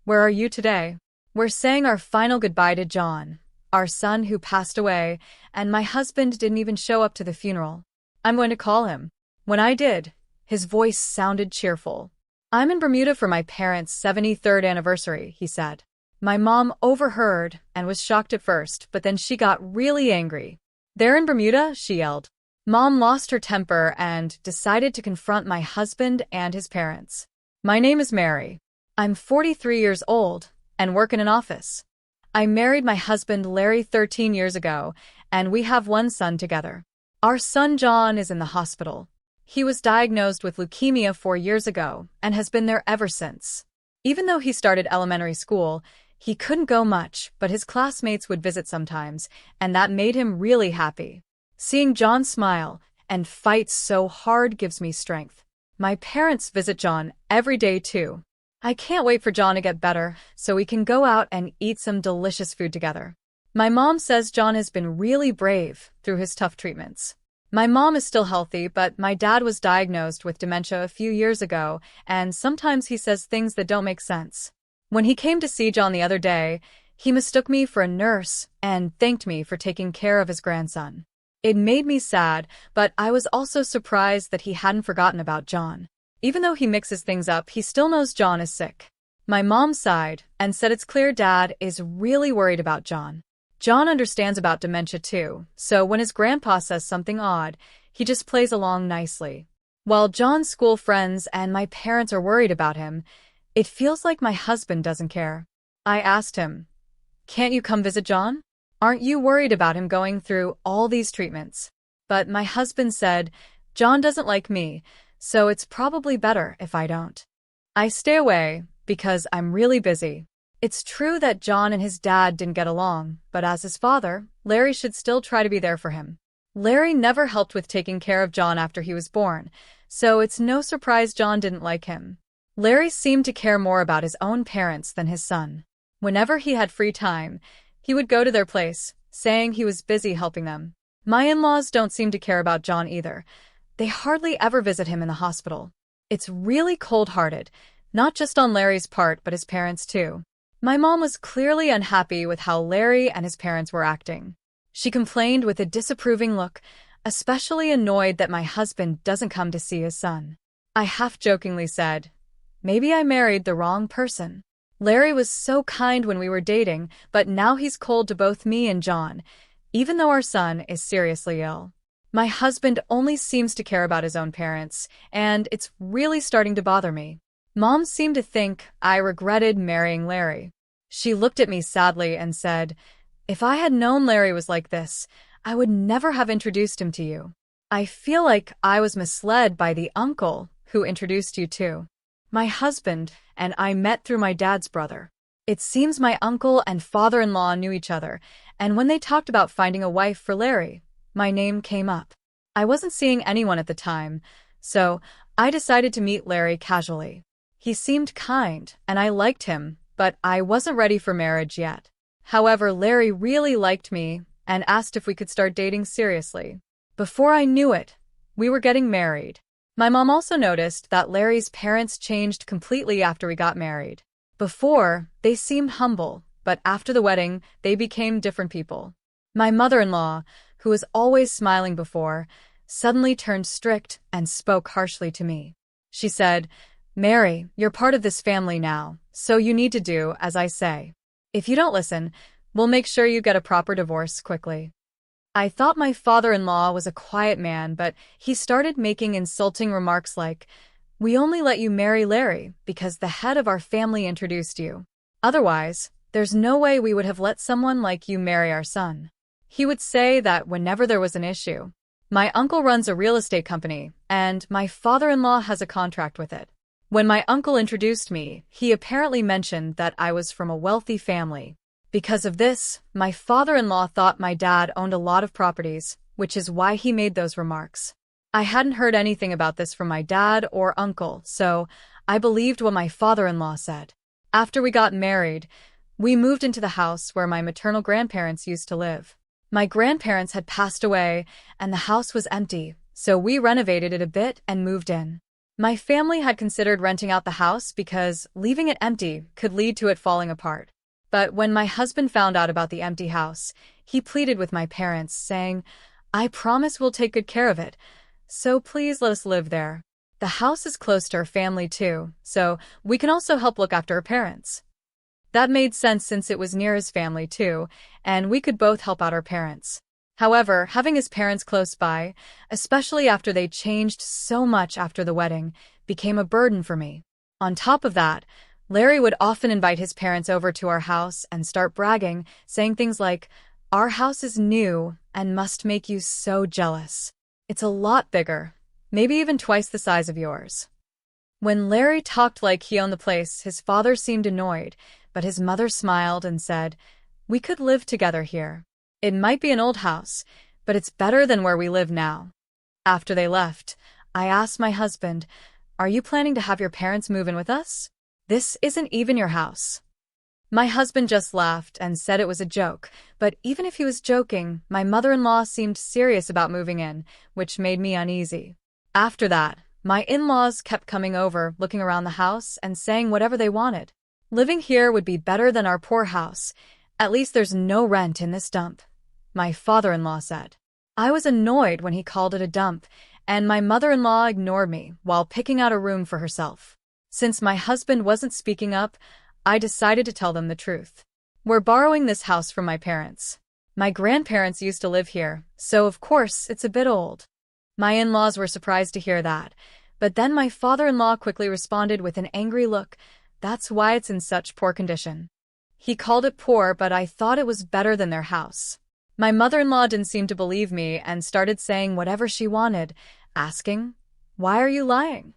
Where are you today? We're saying our final goodbye to John, our son who passed away, and my husband didn't even show up to the funeral. I'm going to call him. When I did, his voice sounded cheerful. I'm in Bermuda for my parents' 73rd anniversary, he said. My mom overheard and was shocked at first, but then she got really angry. They're in Bermuda? She yelled. Mom lost her temper and decided to confront my husband and his parents. My name is Mary. I'm 43 years old and work in an office. I married my husband Larry 13 years ago, and we have one son together. Our son John is in the hospital. He was diagnosed with leukemia 4 years ago and has been there ever since. Even though he started elementary school, he couldn't go much, but his classmates would visit sometimes, and that made him really happy. Seeing John smile and fight so hard gives me strength. My parents visit John every day too. I can't wait for John to get better so we can go out and eat some delicious food together. My mom says John has been really brave through his tough treatments. My mom is still healthy, but my dad was diagnosed with dementia a few years ago, and sometimes he says things that don't make sense. When he came to see John the other day, he mistook me for a nurse and thanked me for taking care of his grandson. It made me sad, but I was also surprised that he hadn't forgotten about John. Even though he mixes things up, he still knows John is sick. My mom sighed and said it's clear Dad is really worried about John. John understands about dementia too, so when his grandpa says something odd, he just plays along nicely. While John's school friends and my parents are worried about him, it feels like my husband doesn't care. I asked him, "Can't you come visit John? Aren't you worried about him going through all these treatments?" But my husband said, "John doesn't like me, so it's probably better if I don't. I stay away because I'm really busy." It's true that John and his dad didn't get along, but as his father, Larry should still try to be there for him. Larry never helped with taking care of John after he was born, so it's no surprise John didn't like him. Larry seemed to care more about his own parents than his son. Whenever he had free time, he would go to their place, saying he was busy helping them. My in-laws don't seem to care about John either. They hardly ever visit him in the hospital. It's really cold-hearted, not just on Larry's part but his parents too. My mom was clearly unhappy with how Larry and his parents were acting. She complained with a disapproving look, especially annoyed that my husband doesn't come to see his son. I half-jokingly said, "Maybe I married the wrong person. Larry was so kind when we were dating, but now he's cold to both me and John, even though our son is seriously ill. My husband only seems to care about his own parents, and it's really starting to bother me." Mom seemed to think I regretted marrying Larry. She looked at me sadly and said, "If I had known Larry was like this, I would never have introduced him to you. I feel like I was misled by the uncle who introduced you to. My husband and I met through my dad's brother. It seems my uncle and father-in-law knew each other, and when they talked about finding a wife for Larry, my name came up. I wasn't seeing anyone at the time, so I decided to meet Larry casually. He seemed kind, and I liked him, but I wasn't ready for marriage yet. However, Larry really liked me and asked if we could start dating seriously. Before I knew it, we were getting married. My mom also noticed that Larry's parents changed completely after we got married. Before, they seemed humble, but after the wedding, they became different people. My mother-in-law, who was always smiling before, suddenly turned strict and spoke harshly to me. She said, "Mary, you're part of this family now, so you need to do as I say. If you don't listen, we'll make sure you get a proper divorce quickly." I thought my father-in-law was a quiet man, but he started making insulting remarks like, "We only let you marry Larry because the head of our family introduced you. Otherwise, there's no way we would have let someone like you marry our son." He would say that whenever there was an issue. My uncle runs a real estate company, and my father-in-law has a contract with it. When my uncle introduced me, he apparently mentioned that I was from a wealthy family. Because of this, my father-in-law thought my dad owned a lot of properties, which is why he made those remarks. I hadn't heard anything about this from my dad or uncle, so I believed what my father-in-law said. After we got married, we moved into the house where my maternal grandparents used to live. My grandparents had passed away, and the house was empty, so we renovated it a bit and moved in. My family had considered renting out the house because leaving it empty could lead to it falling apart. But when my husband found out about the empty house, he pleaded with my parents, saying, "I promise we'll take good care of it, so please let us live there. The house is close to her family too, so we can also help look after her parents." That made sense since it was near his family too, and we could both help out our parents. However, having his parents close by, especially after they changed so much after the wedding, became a burden for me. On top of that, Larry would often invite his parents over to our house and start bragging, saying things like, "Our house is new and must make you so jealous. It's a lot bigger, maybe even twice the size of yours." When Larry talked like he owned the place, his father seemed annoyed, but his mother smiled and said, "We could live together here. It might be an old house, but it's better than where we live now." After they left, I asked my husband, "Are you planning to have your parents move in with us? This isn't even your house." My husband just laughed and said it was a joke, but even if he was joking, my mother-in-law seemed serious about moving in, which made me uneasy. After that, my in-laws kept coming over, looking around the house and saying whatever they wanted. Living here would be better than our poor house. At least there's no rent in this dump, my father-in-law said. I was annoyed when he called it a dump, and my mother-in-law ignored me while picking out a room for herself. Since my husband wasn't speaking up, I decided to tell them the truth. We're borrowing this house from my parents. My grandparents used to live here, so of course it's a bit old. My in-laws were surprised to hear that, but then my father-in-law quickly responded with an angry look, "That's why it's in such poor condition." He called it poor, but I thought it was better than their house. My mother-in-law didn't seem to believe me and started saying whatever she wanted, asking, "Why are you lying?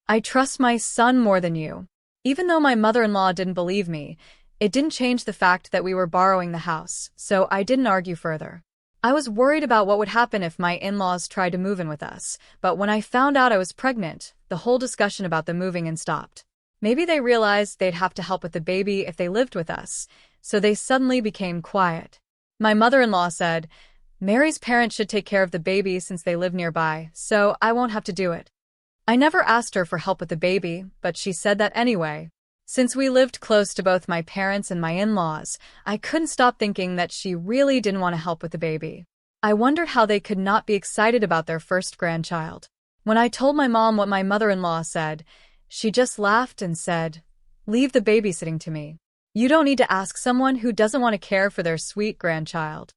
I trust my son more than you." Even though my mother-in-law didn't believe me, it didn't change the fact that we were borrowing the house, so I didn't argue further. I was worried about what would happen if my in-laws tried to move in with us, but when I found out I was pregnant, the whole discussion about the moving in stopped. Maybe they realized they'd have to help with the baby if they lived with us, so they suddenly became quiet. My mother-in-law said, "Mary's parents should take care of the baby since they live nearby, so I won't have to do it." I never asked her for help with the baby, but she said that anyway. Since we lived close to both my parents and my in-laws, I couldn't stop thinking that she really didn't want to help with the baby. I wondered how they could not be excited about their first grandchild. When I told my mom what my mother-in-law said, she just laughed and said, "Leave the babysitting to me. You don't need to ask someone who doesn't want to care for their sweet grandchild."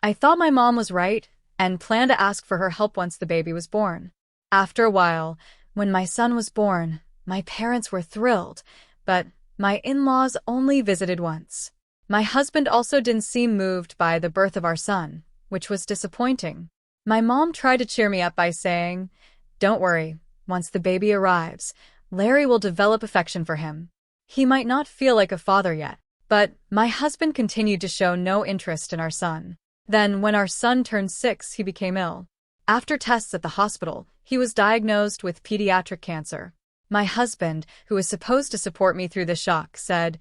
I thought my mom was right and planned to ask for her help once the baby was born. After a while, when my son was born, my parents were thrilled, but my in-laws only visited once. My husband also didn't seem moved by the birth of our son, which was disappointing. My mom tried to cheer me up by saying, "Don't worry, once the baby arrives, Larry will develop affection for him. He might not feel like a father yet." But my husband continued to show no interest in our son. Then, when our son turned 6, he became ill. After tests at the hospital, he was diagnosed with pediatric cancer. My husband, who was supposed to support me through the shock, said,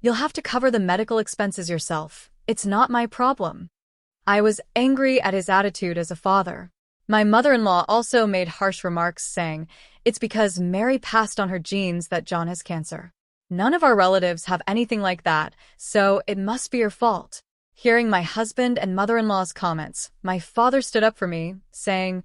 "You'll have to cover the medical expenses yourself. It's not my problem." I was angry at his attitude as a father. My mother-in-law also made harsh remarks saying, "It's because Mary passed on her genes that John has cancer. None of our relatives have anything like that, so it must be your fault." Hearing my husband and mother-in-law's comments, my father stood up for me, saying,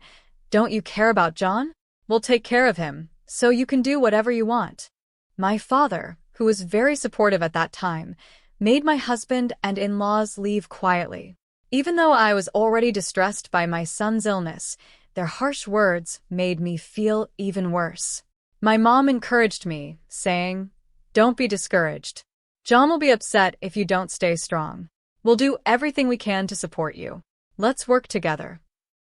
"Don't you care about John? We'll take care of him, so you can do whatever you want." My father, who was very supportive at that time, made my husband and in-laws leave quietly. Even though I was already distressed by my son's illness, their harsh words made me feel even worse. My mom encouraged me, saying, "Don't be discouraged. John will be upset if you don't stay strong. We'll do everything we can to support you. Let's work together."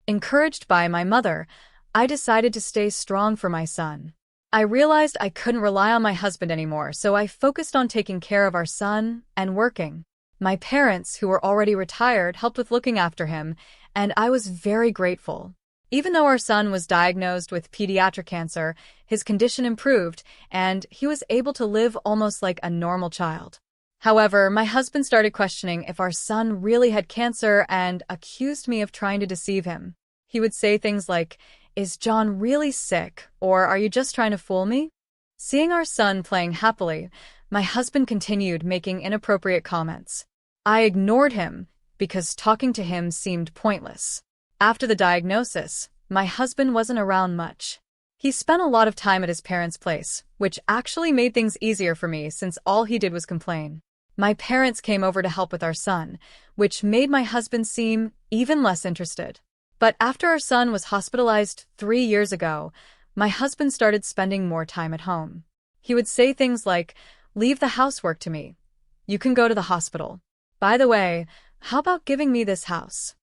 Encouraged by my mother, I decided to stay strong for my son. I realized I couldn't rely on my husband anymore, so I focused on taking care of our son and working. My parents, who were already retired, helped with looking after him, and I was very grateful. Even though our son was diagnosed with pediatric cancer, his condition improved, and he was able to live almost like a normal child. However, my husband started questioning if our son really had cancer and accused me of trying to deceive him. He would say things like, is John really sick, or are you just trying to fool me? Seeing our son playing happily, my husband continued making inappropriate comments. I ignored him because talking to him seemed pointless. After the diagnosis, my husband wasn't around much. He spent a lot of time at his parents' place, which actually made things easier for me since all he did was complain. My parents came over to help with our son, which made my husband seem even less interested. But after our son was hospitalized 3 years ago, my husband started spending more time at home. He would say things like, "Leave the housework to me. You can go to the hospital. By the way, how about giving me this house?"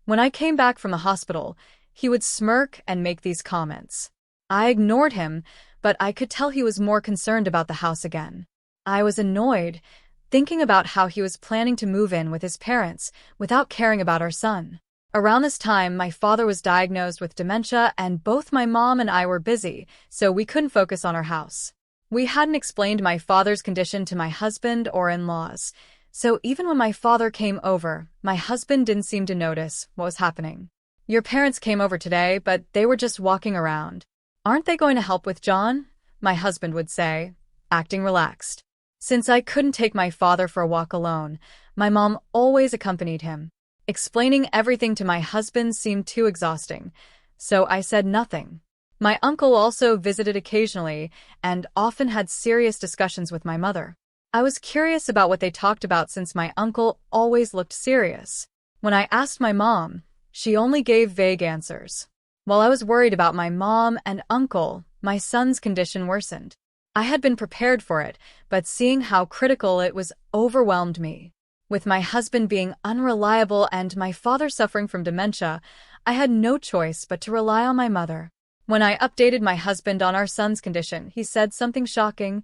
When I came back from the hospital, he would smirk and make these comments. I ignored him, but I could tell he was more concerned about the house again. I was annoyed, thinking about how he was planning to move in with his parents without caring about our son. Around this time, my father was diagnosed with dementia, and both my mom and I were busy, so we couldn't focus on our house. We hadn't explained my father's condition to my husband or in-laws, so even when my father came over, my husband didn't seem to notice what was happening. "Your parents came over today, but they were just walking around. Aren't they going to help with John?" my husband would say, acting relaxed. Since I couldn't take my father for a walk alone, my mom always accompanied him. Explaining everything to my husband seemed too exhausting, so I said nothing. My uncle also visited occasionally and often had serious discussions with my mother. I was curious about what they talked about since my uncle always looked serious. When I asked my mom, she only gave vague answers. While I was worried about my mom and uncle, my son's condition worsened. I had been prepared for it, but seeing how critical it was overwhelmed me. With my husband being unreliable and my father suffering from dementia, I had no choice but to rely on my mother. When I updated my husband on our son's condition, he said something shocking.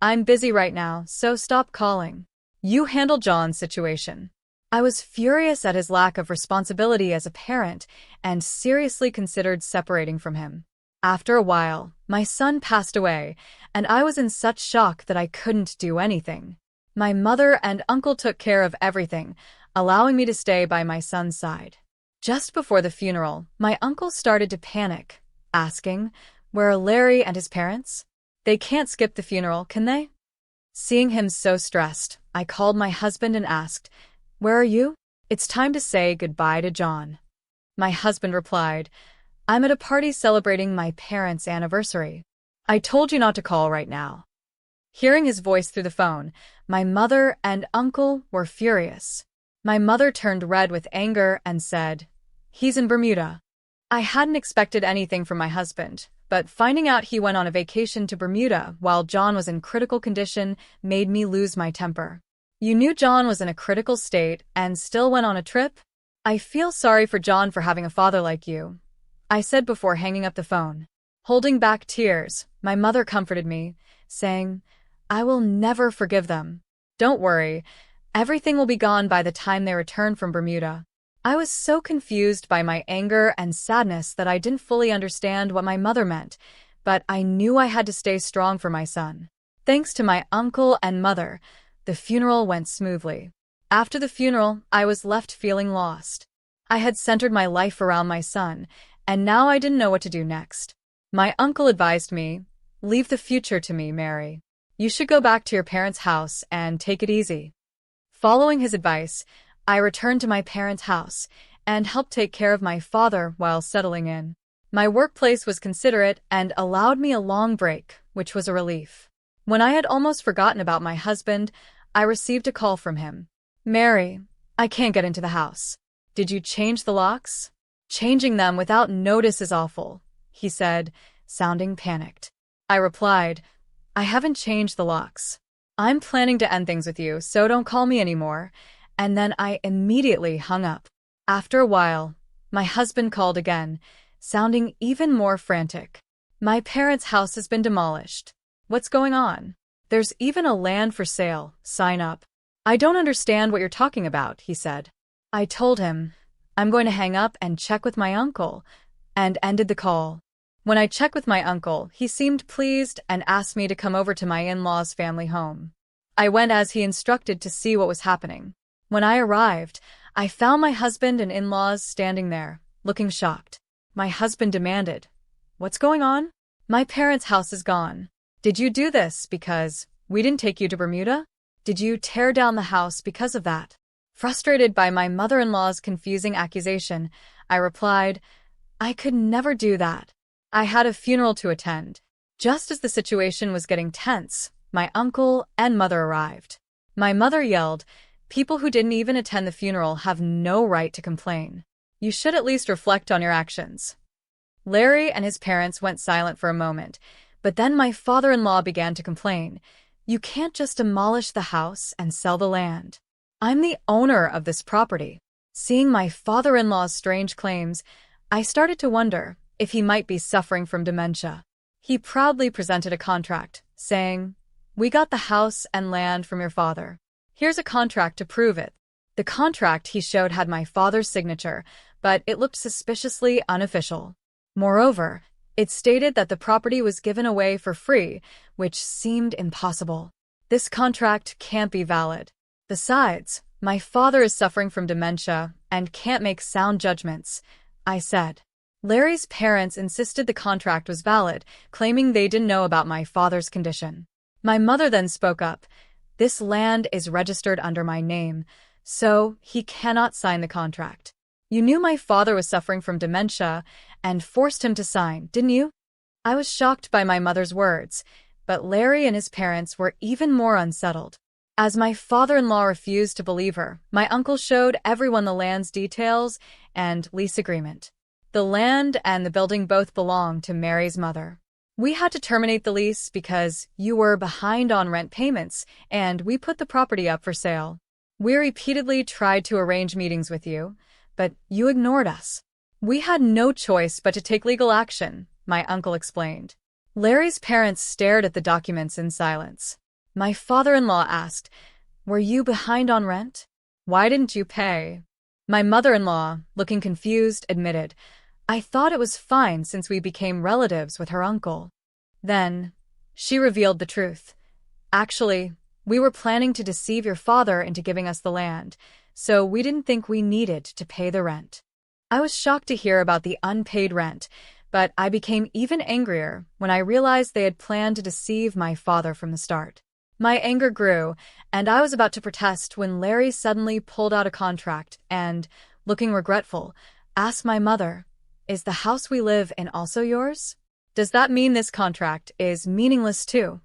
"I'm busy right now, so stop calling. You handle John's situation." I was furious at his lack of responsibility as a parent and seriously considered separating from him. After a while, my son passed away, and I was in such shock that I couldn't do anything. My mother and uncle took care of everything, allowing me to stay by my son's side. Just before the funeral, my uncle started to panic, asking, "Where are Larry and his parents? They can't skip the funeral, can they?" Seeing him so stressed, I called my husband and asked, "Where are you? It's time to say goodbye to John." My husband replied, "I'm at a party celebrating my parents' anniversary. I told you not to call right now." Hearing his voice through the phone, my mother and uncle were furious. My mother turned red with anger and said, "He's in Bermuda." I hadn't expected anything from my husband, but finding out he went on a vacation to Bermuda while John was in critical condition made me lose my temper. "You knew John was in a critical state and still went on a trip? I feel sorry for John for having a father like you," I said before hanging up the phone. Holding back tears, my mother comforted me, saying, "I will never forgive them. Don't worry, everything will be gone by the time they return from Bermuda." I was so confused by my anger and sadness that I didn't fully understand what my mother meant, but I knew I had to stay strong for my son. Thanks to my uncle and mother, the funeral went smoothly. After the funeral, I was left feeling lost. I had centered my life around my son, and now I didn't know what to do next. My uncle advised me, "Leave the future to me, Mary. You should go back to your parents' house and take it easy." Following his advice, I returned to my parents' house and helped take care of my father while settling in. My workplace was considerate and allowed me a long break, which was a relief. When I had almost forgotten about my husband, I received a call from him. "Mary, I can't get into the house. Did you change the locks?" "Changing them without notice is awful," he said, sounding panicked. I replied, "I haven't changed the locks. I'm planning to end things with you, so don't call me anymore," and then I immediately hung up. After a while, my husband called again, sounding even more frantic. "My parents' house has been demolished. What's going on? There's even a land for sale, sign up." "I don't understand what you're talking about," he said. I told him, "I'm going to hang up and check with my uncle," and ended the call. When I checked with my uncle, he seemed pleased and asked me to come over to my in-laws' family home. I went as he instructed to see what was happening. When I arrived, I found my husband and in-laws standing there, looking shocked. My husband demanded. What's going on? My parents' house is gone. Did you do this because we didn't take you to Bermuda? Did you tear down the house because of that? Frustrated by my mother-in-law's confusing accusation, I replied, I could never do that. I had a funeral to attend. Just as the situation was getting tense, my uncle and mother arrived. My mother yelled, people who didn't even attend the funeral have no right to complain. You should at least reflect on your actions. Larry and his parents went silent for a moment, but then my father-in-law began to complain. You can't just demolish the house and sell the land. I'm the owner of this property. Seeing my father-in-law's strange claims, I started to wonder if he might be suffering from dementia. He proudly presented a contract, saying, we got the house and land from your father. Here's a contract to prove it. The contract he showed had my father's signature, but it looked suspiciously unofficial. Moreover, it stated that the property was given away for free, which seemed impossible. This contract can't be valid. Besides, my father is suffering from dementia and can't make sound judgments, I said. Larry's parents insisted the contract was valid, claiming they didn't know about my father's condition. My mother then spoke up. This land is registered under my name, so he cannot sign the contract. You knew my father was suffering from dementia and forced him to sign, didn't you? I was shocked by my mother's words, but Larry and his parents were even more unsettled. As my father-in-law refused to believe her, my uncle showed everyone the land's details and lease agreement. The land and the building both belonged to Mary's mother. We had to terminate the lease because you were behind on rent payments, and we put the property up for sale. We repeatedly tried to arrange meetings with you, but you ignored us. We had no choice but to take legal action, my uncle explained. Larry's parents stared at the documents in silence. My father-in-law asked, were you behind on rent? Why didn't you pay? My mother-in-law, looking confused, admitted, I thought it was fine since we became relatives with her uncle. Then, she revealed the truth. Actually, we were planning to deceive your father into giving us the land, so we didn't think we needed to pay the rent. I was shocked to hear about the unpaid rent, but I became even angrier when I realized they had planned to deceive my father from the start. My anger grew, and I was about to protest when Larry suddenly pulled out a contract and, looking regretful, asked my mother, is the house we live in also yours? Does that mean this contract is meaningless too?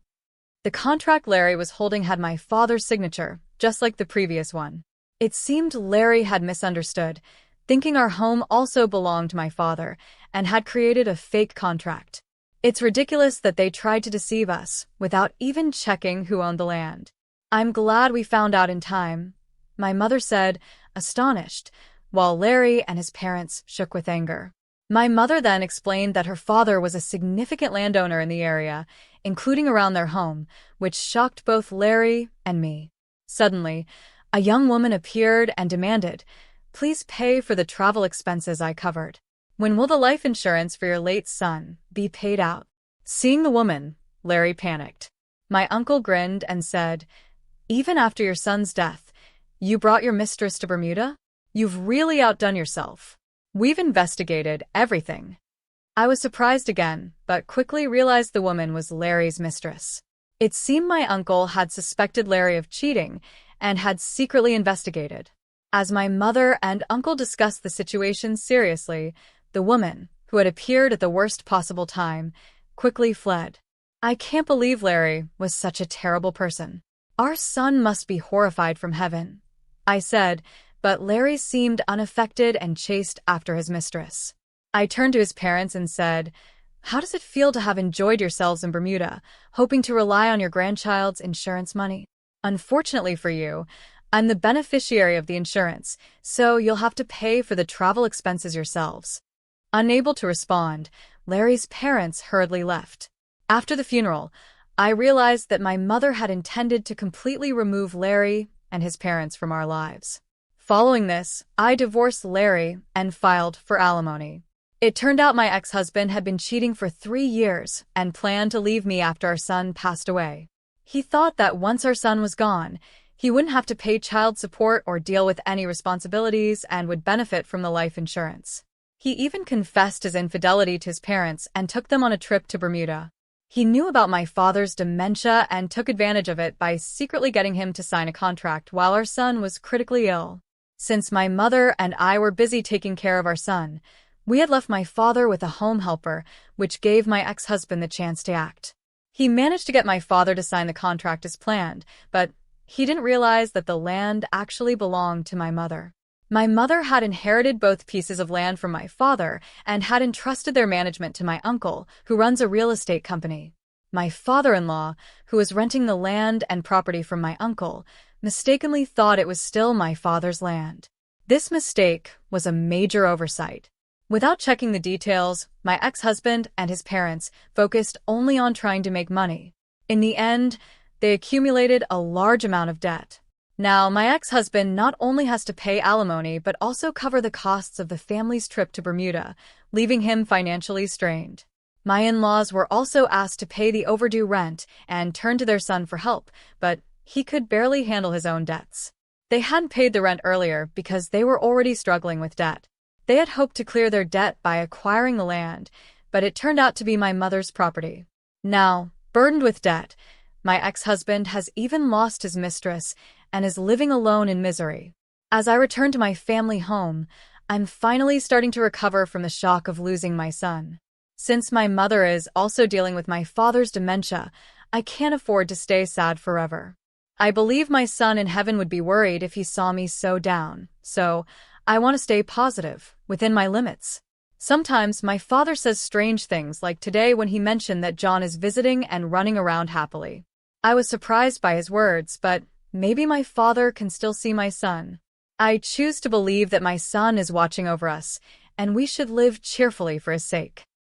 The contract Larry was holding had my father's signature, just like the previous one. It seemed Larry had misunderstood, thinking our home also belonged to my father, and had created a fake contract. It's ridiculous that they tried to deceive us without even checking who owned the land. I'm glad we found out in time, my mother said, astonished, while Larry and his parents shook with anger. My mother then explained that her father was a significant landowner in the area, including around their home, which shocked both Larry and me. Suddenly, a young woman appeared and demanded, please pay for the travel expenses I covered. When will the life insurance for your late son be paid out? Seeing the woman, Larry panicked. My uncle grinned and said, even after your son's death, you brought your mistress to Bermuda? You've really outdone yourself. We've investigated everything. I was surprised again, but quickly realized the woman was Larry's mistress. It seemed my uncle had suspected Larry of cheating and had secretly investigated. As my mother and uncle discussed the situation seriously, the woman, who had appeared at the worst possible time, quickly fled. I can't believe Larry was such a terrible person. Our son must be horrified from heaven, I said, but Larry seemed unaffected and chased after his mistress. I turned to his parents and said, how does it feel to have enjoyed yourselves in Bermuda, hoping to rely on your grandchild's insurance money? Unfortunately for you, I'm the beneficiary of the insurance, so you'll have to pay for the travel expenses yourselves. Unable to respond, Larry's parents hurriedly left. After the funeral, I realized that my mother had intended to completely remove Larry and his parents from our lives. Following this, I divorced Larry and filed for alimony. It turned out my ex-husband had been cheating for 3 years and planned to leave me after our son passed away. He thought that once our son was gone, he wouldn't have to pay child support or deal with any responsibilities and would benefit from the life insurance. He even confessed his infidelity to his parents and took them on a trip to Bermuda. He knew about my father's dementia and took advantage of it by secretly getting him to sign a contract while our son was critically ill. Since my mother and I were busy taking care of our son, we had left my father with a home helper, which gave my ex-husband the chance to act. He managed to get my father to sign the contract as planned, but he didn't realize that the land actually belonged to my mother. My mother had inherited both pieces of land from my father and had entrusted their management to my uncle, who runs a real estate company. My father-in-law, who was renting the land and property from my uncle, mistakenly thought it was still my father's land. This mistake was a major oversight. Without checking the details, my ex-husband and his parents focused only on trying to make money. In the end, they accumulated a large amount of debt. Now, my ex-husband not only has to pay alimony but also cover the costs of the family's trip to Bermuda, leaving him financially strained. My in-laws were also asked to pay the overdue rent and turn to their son for help, but he could barely handle his own debts. They hadn't paid the rent earlier because they were already struggling with debt. They had hoped to clear their debt by acquiring the land, but it turned out to be my mother's property. Now, burdened with debt, my ex-husband has even lost his mistress and is living alone in misery. As I return to my family home, I'm finally starting to recover from the shock of losing my son. Since my mother is also dealing with my father's dementia, I can't afford to stay sad forever. I believe my son in heaven would be worried if he saw me so down, so I want to stay positive, within my limits. Sometimes my father says strange things like today when he mentioned that John is visiting and running around happily. I was surprised by his words, but maybe my father can still see my son. I choose to believe that my son is watching over us, and we should live cheerfully for his sake.